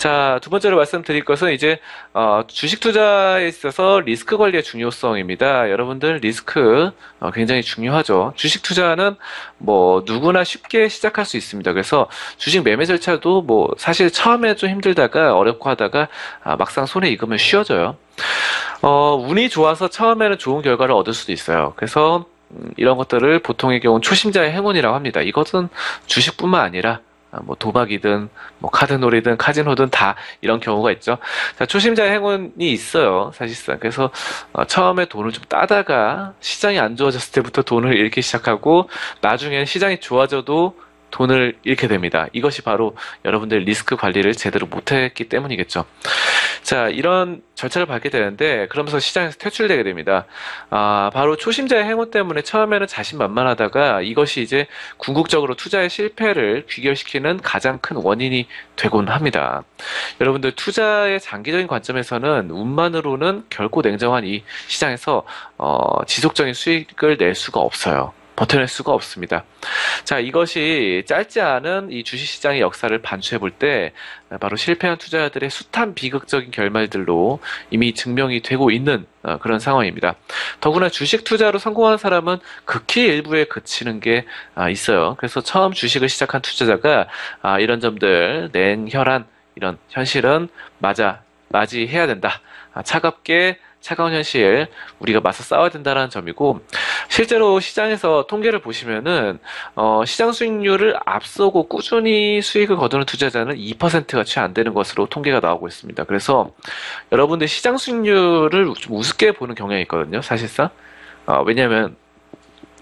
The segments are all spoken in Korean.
자, 두 번째로 말씀드릴 것은 이제 주식 투자에 있어서 리스크 관리의 중요성입니다. 여러분들 리스크 굉장히 중요하죠. 주식 투자는 뭐 누구나 쉽게 시작할 수 있습니다. 그래서 주식 매매 절차도 뭐 사실 처음에 좀 힘들다가 어렵고 하다가 막상 손에 익으면 쉬워져요. 운이 좋아서 처음에는 좋은 결과를 얻을 수도 있어요. 그래서 이런 것들을 보통의 경우 초심자의 행운이라고 합니다. 이것은 주식뿐만 아니라 뭐 도박이든 뭐 카드놀이든 카지노든 다 이런 경우가 있죠. 자, 초심자의 행운이 있어요, 사실상. 그래서 처음에 돈을 좀 따다가 시장이 안 좋아졌을 때부터 돈을 잃기 시작하고 나중엔 시장이 좋아져도 돈을 잃게 됩니다. 이것이 바로 여러분들 리스크 관리를 제대로 못했기 때문이겠죠. 자, 이런 절차를 밟게 되는데 그러면서 시장에서 퇴출되게 됩니다. 바로 초심자의 행운 때문에 처음에는 자신만만하다가 이것이 이제 궁극적으로 투자의 실패를 귀결시키는 가장 큰 원인이 되곤 합니다. 여러분들 투자의 장기적인 관점에서는 운만으로는 결코 냉정한 이 시장에서 지속적인 수익을 낼 수가 없어요. 버텨낼 수가 없습니다. 자, 이것이 짧지 않은 이 주식시장의 역사를 반추해 볼 때 바로 실패한 투자자들의 숱한 비극적인 결말들로 이미 증명이 되고 있는 그런 상황입니다. 더구나 주식 투자로 성공한 사람은 극히 일부에 그치는 게 있어요. 그래서 처음 주식을 시작한 투자자가 이런 점들, 냉혈한 이런 현실은 맞이해야 된다. 차갑게 차가운 현실 우리가 맞서 싸워야 된다는 점이고 실제로 시장에서 통계를 보시면은 시장 수익률을 앞서고 꾸준히 수익을 거두는 투자자는 2%가 채 안 되는 것으로 통계가 나오고 있습니다. 그래서 여러분들 시장 수익률을 좀 우습게 보는 경향이 있거든요, 사실상. 왜냐하면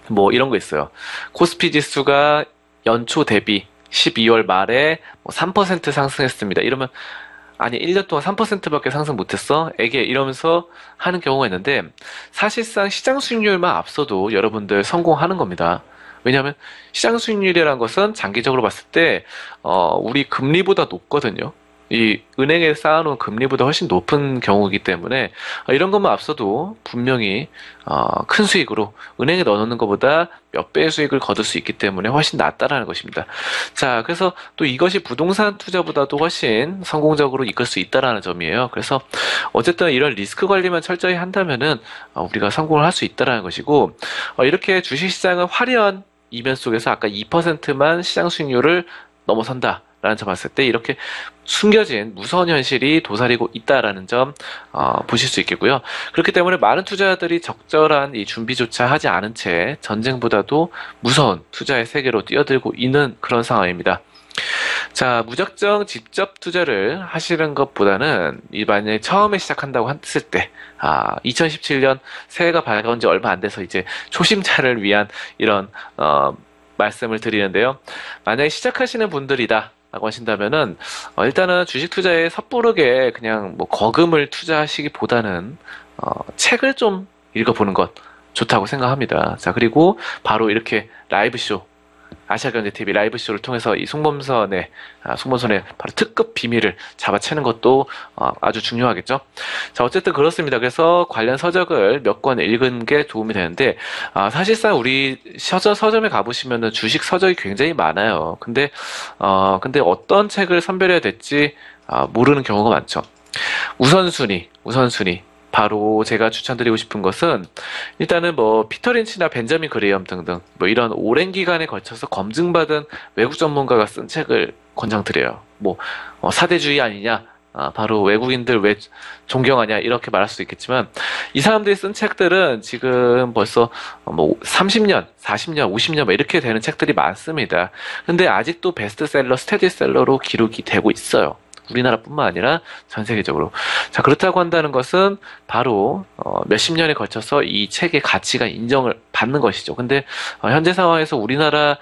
뭐 이런 거 있어요. 코스피 지수가 연초 대비 12월 말에 뭐 3% 상승했습니다. 이러면 아니 1년 동안 3%밖에 상승 못했어? 에게 이러면서 하는 경우가 있는데 사실상 시장 수익률만 앞서도 여러분들 성공하는 겁니다. 왜냐하면 시장 수익률이라는 것은 장기적으로 봤을 때 우리 금리보다 높거든요. 이 은행에 쌓아놓은 금리보다 훨씬 높은 경우이기 때문에 이런 것만 앞서도 분명히 큰 수익으로 은행에 넣어놓는 것보다 몇 배의 수익을 거둘 수 있기 때문에 훨씬 낫다라는 것입니다. 자, 그래서 또 이것이 부동산 투자보다도 훨씬 성공적으로 이끌 수 있다라는 점이에요. 그래서 어쨌든 이런 리스크 관리만 철저히 한다면은 우리가 성공을 할 수 있다라는 것이고 이렇게 주식시장은 화려한 이면 속에서 아까 2%만 시장 수익률을 넘어선다. 라는 점 봤을 때 이렇게 숨겨진 무서운 현실이 도사리고 있다라는 점 보실 수 있겠고요. 그렇기 때문에 많은 투자자들이 적절한 이 준비조차 하지 않은 채 전쟁보다도 무서운 투자의 세계로 뛰어들고 있는 그런 상황입니다. 자, 무작정 직접 투자를 하시는 것보다는 만약에 처음에 시작한다고 했을 때 2017년 새해가 밝아온 지 얼마 안 돼서 이제 초심자를 위한 이런 말씀을 드리는데요. 만약에 시작하시는 분들이다 라고 하신다면은 일단은 주식 투자에 섣부르게 그냥 뭐 거금을 투자하시기보다는 책을 좀 읽어보는 것 좋다고 생각합니다. 자, 그리고 바로 이렇게 라이브쇼 아시아경제TV 라이브쇼를 통해서 이 송범선의 바로 특급 비밀을 잡아채는 것도 아주 중요하겠죠. 자, 어쨌든 그렇습니다. 그래서 관련 서적을 몇 권 읽은 게 도움이 되는데 사실상 우리 서점에 가보시면은 주식 서적이 굉장히 많아요. 근데 어떤 책을 선별해야 될지 모르는 경우가 많죠. 우선순위 바로 제가 추천드리고 싶은 것은 일단은 뭐 피터 린치나 벤자민 그레이엄 등등 뭐 이런 오랜 기간에 걸쳐서 검증받은 외국 전문가가 쓴 책을 권장드려요. 뭐 사대주의 아니냐, 바로 외국인들 왜 존경하냐 이렇게 말할 수도 있겠지만 이 사람들이 쓴 책들은 지금 벌써 뭐 30년, 40년, 50년 뭐 이렇게 되는 책들이 많습니다. 근데 아직도 베스트셀러, 스테디셀러로 기록이 되고 있어요. 우리나라뿐만 아니라 전 세계적으로. 자, 그렇다고 한다는 것은 바로 몇십 년에 걸쳐서 이 책의 가치가 인정을 받는 것이죠. 근데 현재 상황에서 우리나라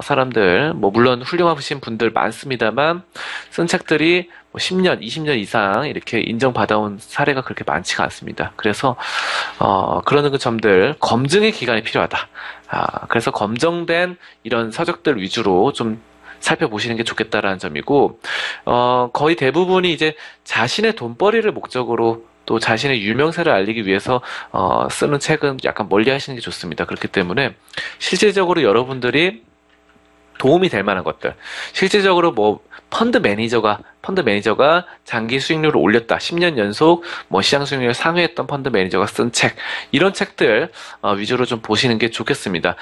사람들 뭐 물론 훌륭하신 분들 많습니다만 쓴 책들이 뭐 10년, 20년 이상 이렇게 인정받아온 사례가 그렇게 많지가 않습니다. 그래서 그런 그 점들 검증의 기간이 필요하다. 그래서 검증된 이런 서적들 위주로 좀 살펴보시는 게 좋겠다라는 점이고, 거의 대부분이 이제 자신의 돈벌이를 목적으로 또 자신의 유명세를 알리기 위해서 쓰는 책은 약간 멀리 하시는 게 좋습니다. 그렇기 때문에 실질적으로 여러분들이 도움이 될 만한 것들. 실질적으로 뭐 펀드 매니저가 장기 수익률을 올렸다. 10년 연속 뭐 시장 수익률 상회했던 펀드 매니저가 쓴 책. 이런 책들 위주로 좀 보시는 게 좋겠습니다.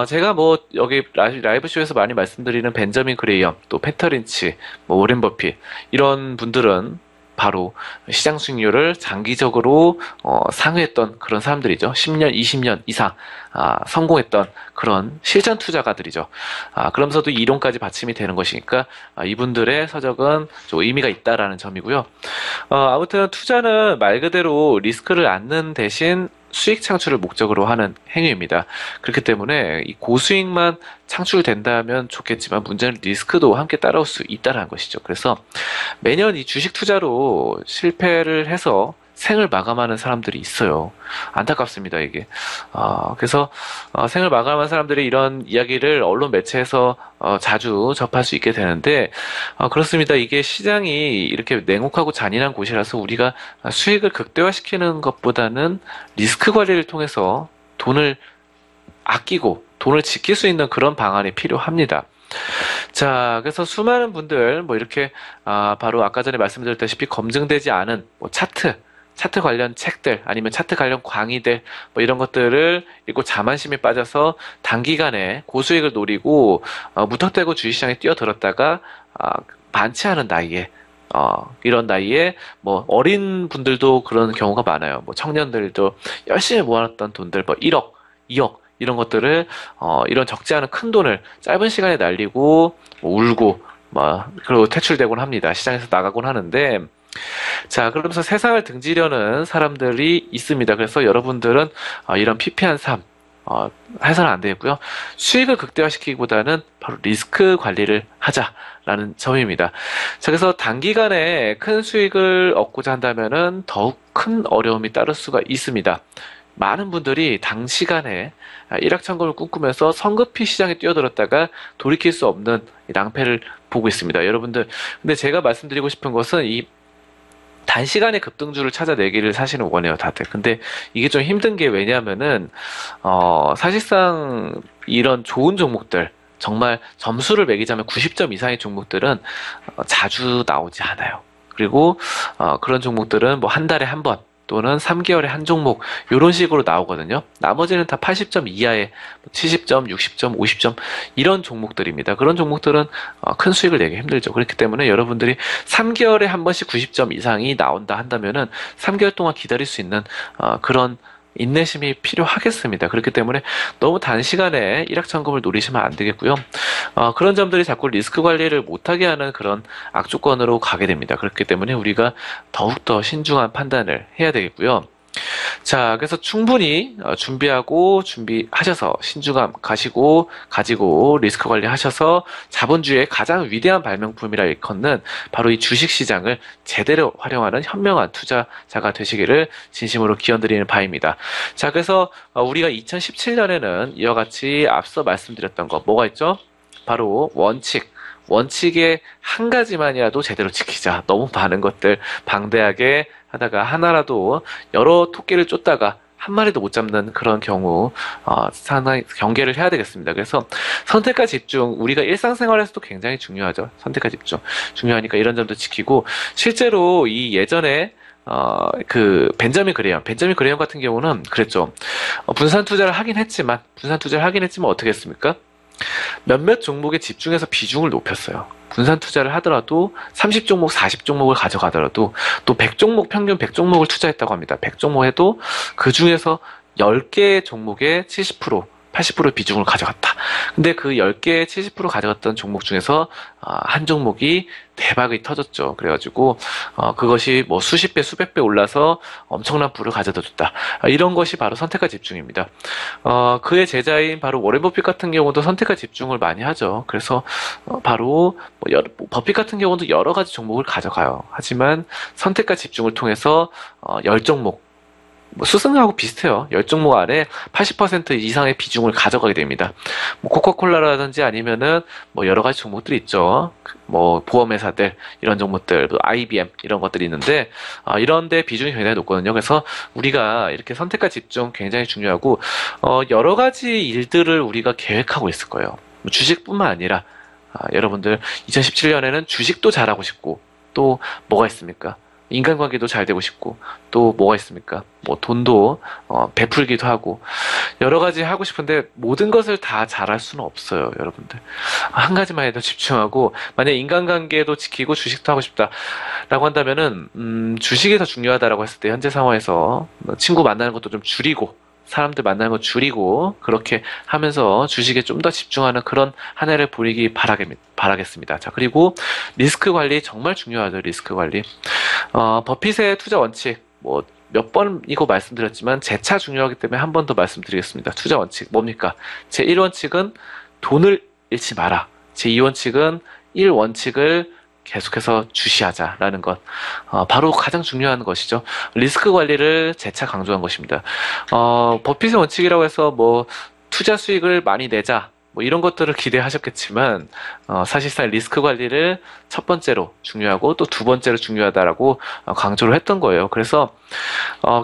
제가 뭐 여기 라이브 쇼에서 많이 말씀드리는 벤저민 그레이엄, 또 페터 린치, 뭐 오렌 버핏 이런 분들은 바로 시장 수익률을 장기적으로 상회했던 그런 사람들이죠. 10년, 20년 이상 성공했던 그런 실전 투자가들이죠. 그러면서도 이론까지 받침이 되는 것이니까 이분들의 서적은 좀 의미가 있다라는 점이고요. 아무튼 투자는 말 그대로 리스크를 안는 대신 수익 창출을 목적으로 하는 행위입니다. 그렇기 때문에 이 고수익만 창출된다면 좋겠지만 문제는 리스크도 함께 따라올 수 있다는 것이죠. 그래서 매년 이 주식 투자로 실패를 해서 생을 마감하는 사람들이 있어요. 안타깝습니다, 이게. 그래서 생을 마감한 사람들이 이런 이야기를 언론 매체에서 자주 접할 수 있게 되는데 그렇습니다. 이게 시장이 이렇게 냉혹하고 잔인한 곳이라서 우리가 수익을 극대화시키는 것보다는 리스크 관리를 통해서 돈을 아끼고 돈을 지킬 수 있는 그런 방안이 필요합니다. 자, 그래서 수많은 분들 뭐 이렇게 바로 아까 전에 말씀드렸다시피 검증되지 않은 뭐 차트 관련 책들 아니면 차트 관련 강의들 뭐 이런 것들을 읽고 자만심에 빠져서 단기간에 고수익을 노리고 무턱대고 주식시장에 뛰어들었다가 많지 않은 나이에 이런 나이에 뭐 어린 분들도 그런 경우가 많아요. 뭐 청년들도 열심히 모아놨던 돈들 뭐 1억, 2억 이런 것들을 이런 적지 않은 큰 돈을 짧은 시간에 날리고 뭐 울고 그리고 퇴출되곤 합니다. 시장에서 나가곤 하는데 자, 그러면서 세상을 등지려는 사람들이 있습니다. 그래서 여러분들은 이런 피폐한 삶 해서는 안 되겠고요. 수익을 극대화시키기보다는 바로 리스크 관리를 하자라는 점입니다. 자, 그래서 단기간에 큰 수익을 얻고자 한다면은 더욱 큰 어려움이 따를 수가 있습니다. 많은 분들이 단시간에 일확천금을 꿈꾸면서 성급히 시장에 뛰어들었다가 돌이킬 수 없는 낭패를 보고 있습니다. 여러분들, 근데 제가 말씀드리고 싶은 것은 이 단시간에 급등주를 찾아내기를 사실은 원해요, 다들. 근데 이게 좀 힘든 게 왜냐하면은, 사실상 이런 좋은 종목들, 정말 점수를 매기자면 90점 이상의 종목들은 자주 나오지 않아요. 그리고, 그런 종목들은 뭐 한 달에 한 번, 또는 3개월에 한 종목 이런 식으로 나오거든요. 나머지는 다 80점 이하의 70점, 60점, 50점 이런 종목들입니다. 그런 종목들은 큰 수익을 내기 힘들죠. 그렇기 때문에 여러분들이 3개월에 한 번씩 90점 이상이 나온다 한다면은 3개월 동안 기다릴 수 있는 그런 인내심이 필요하겠습니다. 그렇기 때문에 너무 단시간에 일확천금을 노리시면 안 되겠고요. 그런 점들이 자꾸 리스크 관리를 못하게 하는 그런 악조건으로 가게 됩니다. 그렇기 때문에 우리가 더욱더 신중한 판단을 해야 되겠고요. 자, 그래서 충분히 준비하셔서 신중함 가지고 리스크 관리하셔서 자본주의의 가장 위대한 발명품이라 일컫는 바로 이 주식시장을 제대로 활용하는 현명한 투자자가 되시기를 진심으로 기원드리는 바입니다. 자, 그래서 우리가 2017년에는 이와 같이 앞서 말씀드렸던 거 뭐가 있죠? 바로 원칙의 한 가지만이라도 제대로 지키자. 너무 많은 것들 방대하게 하다가 하나라도 여러 토끼를 쫓다가 한 마리도 못 잡는 그런 경우 상당히 경계를 해야 되겠습니다. 그래서 선택과 집중, 우리가 일상생활에서도 굉장히 중요하죠. 선택과 집중 중요하니까 이런 점도 지키고, 실제로 이 예전에 그 벤저민 그레이엄 같은 경우는 그랬죠. 분산 투자를 하긴 했지만 어떻게 했습니까? 몇몇 종목에 집중해서 비중을 높였어요. 분산 투자를 하더라도 30종목, 40종목을 가져가더라도 또 100종목, 평균 100종목을 투자했다고 합니다. 100종목 해도 그 중에서 10개 종목에 70%, 80% 비중을 가져갔다. 근데 그 10개 70% 가져갔던 종목 중에서 한 종목이 대박이 터졌죠. 그래가지고 그것이 뭐 수십 배, 수백 배 올라서 엄청난 부를 가져다 줬다. 이런 것이 바로 선택과 집중입니다. 그의 제자인 바로 워렌 버핏 같은 경우도 선택과 집중을 많이 하죠. 그래서 바로 버핏 같은 경우도 여러 가지 종목을 가져가요. 하지만 선택과 집중을 통해서 10종목 수승하고 비슷해요. 10종목 안에 80% 이상의 비중을 가져가게 됩니다. 뭐 코카콜라라든지 아니면은 뭐 여러 가지 종목들이 있죠. 뭐 보험회사들 이런 종목들, 또 IBM 이런 것들이 있는데 이런 데 비중이 굉장히 높거든요. 그래서 우리가 이렇게 선택과 집중 굉장히 중요하고 여러 가지 일들을 우리가 계획하고 있을 거예요. 뭐 주식뿐만 아니라 여러분들 2017년에는 주식도 잘하고 싶고 또 뭐가 있습니까? 인간관계도 잘 되고 싶고 또 뭐가 있습니까? 뭐 돈도 베풀기도 하고 여러 가지 하고 싶은데 모든 것을 다 잘할 수는 없어요, 여러분들. 한 가지만 해도 집중하고 만약 인간관계도 지키고 주식도 하고 싶다라고 한다면은 주식이 더 중요하다라고 했을 때 현재 상황에서 친구 만나는 것도 좀 줄이고 사람들 만나는 거 줄이고 그렇게 하면서 주식에 좀 더 집중하는 그런 한 해를 보내기 바라겠습니다. 자, 그리고 리스크 관리 정말 중요하죠. 리스크 관리. 버핏의 투자 원칙 뭐 몇 번이고 말씀드렸지만 재차 중요하기 때문에 한 번 더 말씀드리겠습니다. 투자 원칙 뭡니까? 제 1원칙은 돈을 잃지 마라. 제 2원칙은 1원칙을 계속해서 주시하자라는 것. 바로 가장 중요한 것이죠. 리스크 관리를 재차 강조한 것입니다. 버핏의 원칙이라고 해서 뭐 투자 수익을 많이 내자. 뭐 이런 것들을 기대하셨겠지만 사실상 리스크 관리를 첫 번째로 중요하고 또 두 번째로 중요하다라고 강조를 했던 거예요. 그래서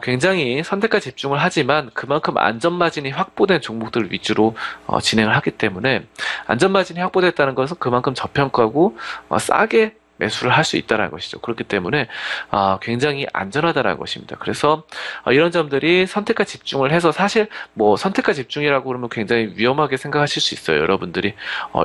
굉장히 선택과 집중을 하지만 그만큼 안전 마진이 확보된 종목들 위주로 진행을 하기 때문에 안전 마진이 확보됐다는 것은 그만큼 저평가고 싸게 매수를 할 수 있다는 것이죠. 그렇기 때문에 굉장히 안전하다는 것입니다. 그래서 이런 점들이 선택과 집중을 해서 사실 뭐 선택과 집중이라고 그러면 굉장히 위험하게 생각하실 수 있어요. 여러분들이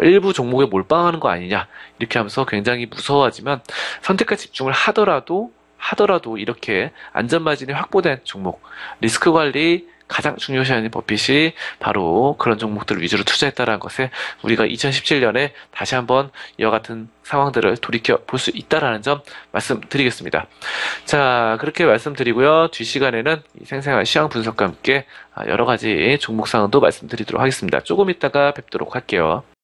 일부 종목에 몰빵하는 거 아니냐 이렇게 하면서 굉장히 무서워하지만 선택과 집중을 하더라도 이렇게 안전 마진이 확보된 종목 리스크 관리 가장 중요시하는 버핏이 바로 그런 종목들 위주로 투자했다는 것에 우리가 2017년에 다시 한번 이와 같은 상황들을 돌이켜 볼 수 있다라는 점 말씀드리겠습니다. 자, 그렇게 말씀드리고요. 뒷시간에는 생생한 시황 분석과 함께 여러 가지 종목 상황도 말씀드리도록 하겠습니다. 조금 이따가 뵙도록 할게요.